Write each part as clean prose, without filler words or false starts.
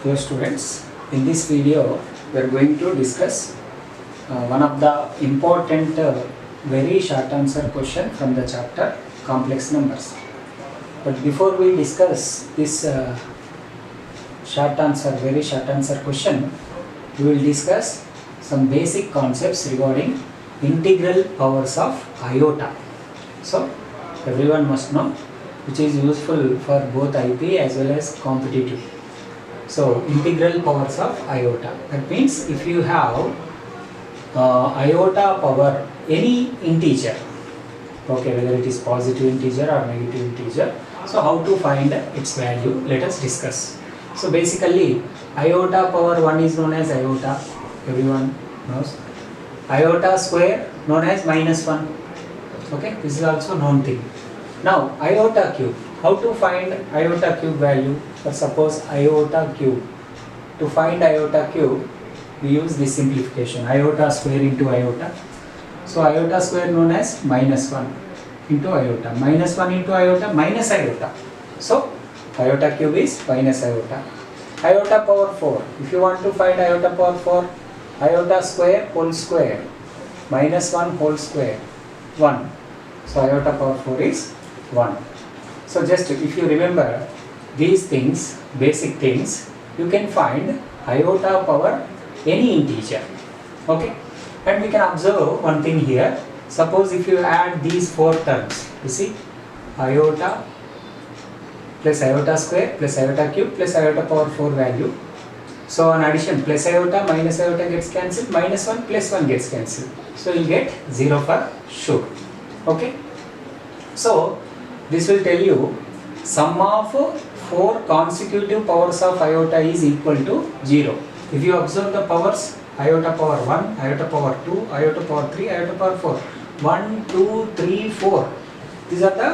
Dear students, in this video we are going to discuss one of the important very short answer question from the chapter complex numbers. But before we discuss this very short answer question, we will discuss some basic concepts regarding integral powers of iota. So everyone must know, which is useful for both IP as well as competitive. So integral powers of iota, that means if you have iota power any integer, okay, whether it is positive integer or negative integer, so how to find its value, let us discuss. So basically iota power 1 is known as iota, everyone knows. Iota square known as -1, okay, this is also known thing. Now iota cube, how to find iota cube value? For suppose iota cube, to find iota cube we use this simplification, iota square into iota. So iota square known as -1 into iota, -1 into iota minus iota. So iota cube is minus iota. Iota power 4, if you want to find iota power 4, iota square whole square -1 whole square 1. So iota power 4 is 1. So just if you remember these things, basic things, you can find iota power any integer, okay. And we can observe one thing here. Suppose if you add these 4 terms, you see iota plus iota square plus iota cube plus iota power 4 value. So on addition, plus iota minus iota gets cancelled, -1 plus 1 gets cancelled. So you get 0 for sure, okay. So this will tell you sum of 4 consecutive powers of iota is equal to 0. If you observe the powers, iota power 1, iota power 2, iota power 3, iota power 4. 1, 2, 3, 4. These are the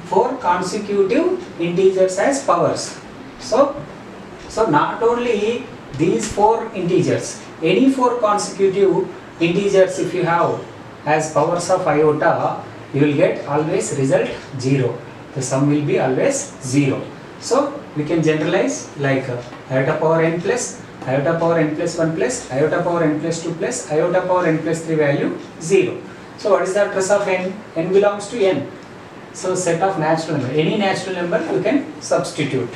4 consecutive integers as powers. So not only these 4 integers, any 4 consecutive integers if you have as powers of iota, you will get always result 0. The sum will be always 0. So we can generalize like iota power n plus, iota power n plus 1 plus, iota power n plus 2 plus, iota power n plus 3 value 0. So what is the address of n? N belongs to n. So set of natural number, any natural number you can substitute.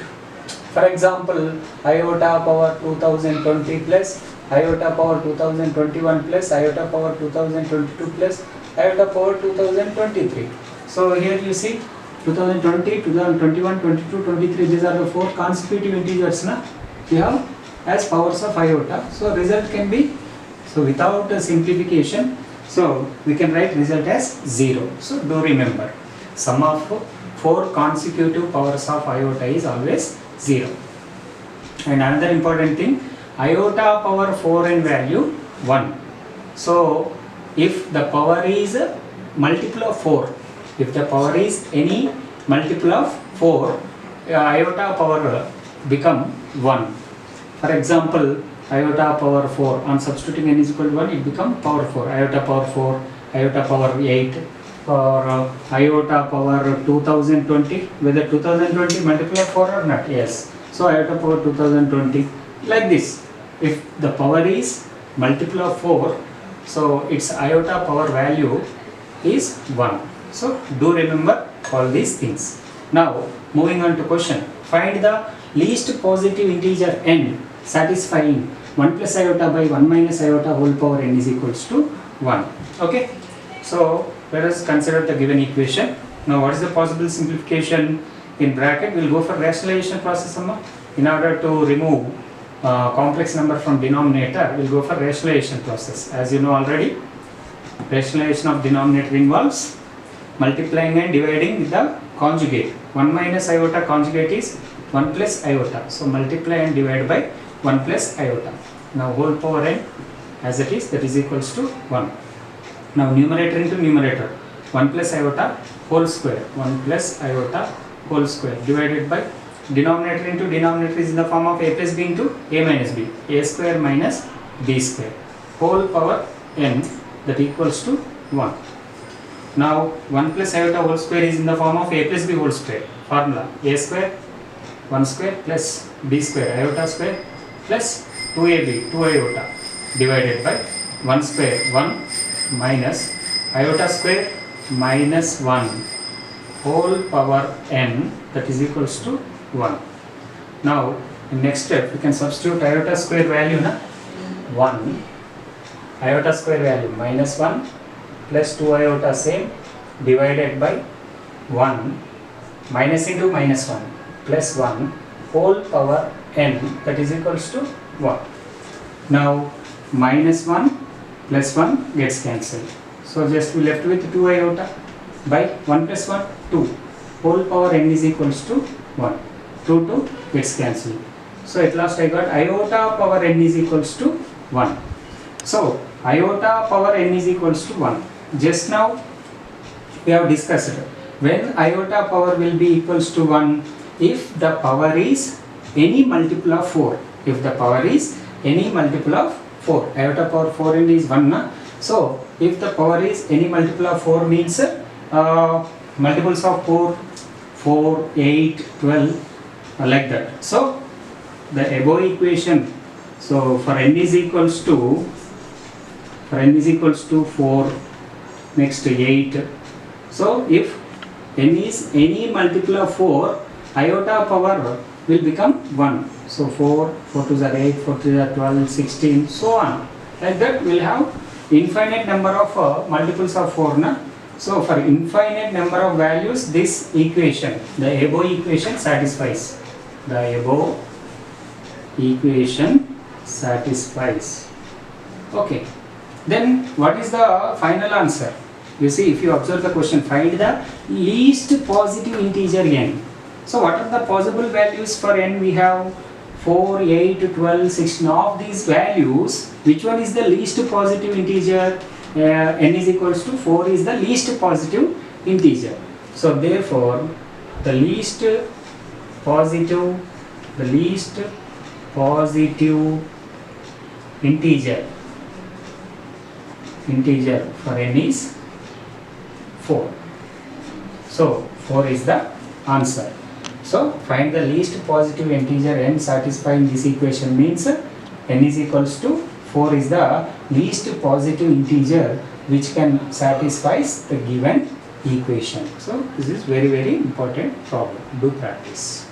For example, iota power 2020 plus, iota power 2021 plus, iota power 2022 plus, iota power 2023. So here you see 2020, 2021, 22, 23, these are the 4 consecutive integers na you have as powers of iota. So result can be, so without a simplification, so we can write result as 0. So do remember, sum of 4 consecutive powers of iota is always 0. And another important thing, iota power 4n value 1. So if the power is a multiple of 4, if the power is any multiple of 4, iota power become 1. For example, iota power 4, on substituting n is equal to 1, it become power 4, iota power 4, iota power 8, or iota power 2020, whether 2020 multiple of 4 or not, yes. So iota power 2020, like this. If the power is multiple of 4, so its iota power value is 1. So do remember all these things. Now moving on to question, find the least positive integer n satisfying 1 plus iota by 1 minus iota whole power n is equals to 1. Okay, so let us consider the given equation. Now what is the possible simplification? In bracket we will go for rationalization process. In order to remove complex number from denominator, we will go for rationalization process. As you know already, rationalization of denominator involves multiplying and dividing with the conjugate. 1 minus iota conjugate is 1 plus iota. So multiply and divide by 1 plus iota. Now whole power n as it is, that is equals to 1. Now numerator into numerator, 1 plus iota whole square, 1 plus iota whole square divided by denominator into denominator is in the form of a plus b into a minus b, a square minus b square, whole power n, that equals to 1. Now 1 plus iota whole square is in the form of a plus b whole square. Formula a square 1 square plus b square iota square plus 2ab 2 iota divided by 1 square 1 minus iota square minus 1 whole power n, that is equals to 1. Now in next step we can substitute iota square value na 1, iota square value minus 1 plus 2 iota same divided by 1 minus into minus 1 plus 1 whole power n, that is equals to 1. Now minus 1 plus 1 gets cancelled. So just we left with 2 iota by 1 plus 1 2 whole power n is equals to 1. 2 gets cancelled. So at last I got iota power n is equals to 1. So iota power n is equals to 1. Just now we have discussed when iota power will be equals to 1 if the power is any multiple of 4. If the power is any multiple of 4, iota power 4n is 1 na? So if the power is any multiple of 4 means multiples of 4, 8, 12 like that. So the above equation, so for n is equals to 4, next 8. So if n is any multiple of 4, iota power will become 1. So 4 2s are 8, 4 3s are 12, 16, so on. Like that we will have infinite number of multiples of 4 na? So for infinite number of values, this equation, the above equation satisfies. The above equation satisfies. Okay. Then what is the final answer? You see, if you observe the question, find the least positive integer n. So what are the possible values for n? We have 4, 8, 12, 16. Of these values, which one is the least positive integer? N is equals to 4 is the least positive integer. So therefore, the least positive integer for n is 4. So 4 is the answer. So find the least positive integer n satisfying this equation means n is equals to 4 is the least positive integer which can satisfy the given equation. So this is very important problem. Do practice.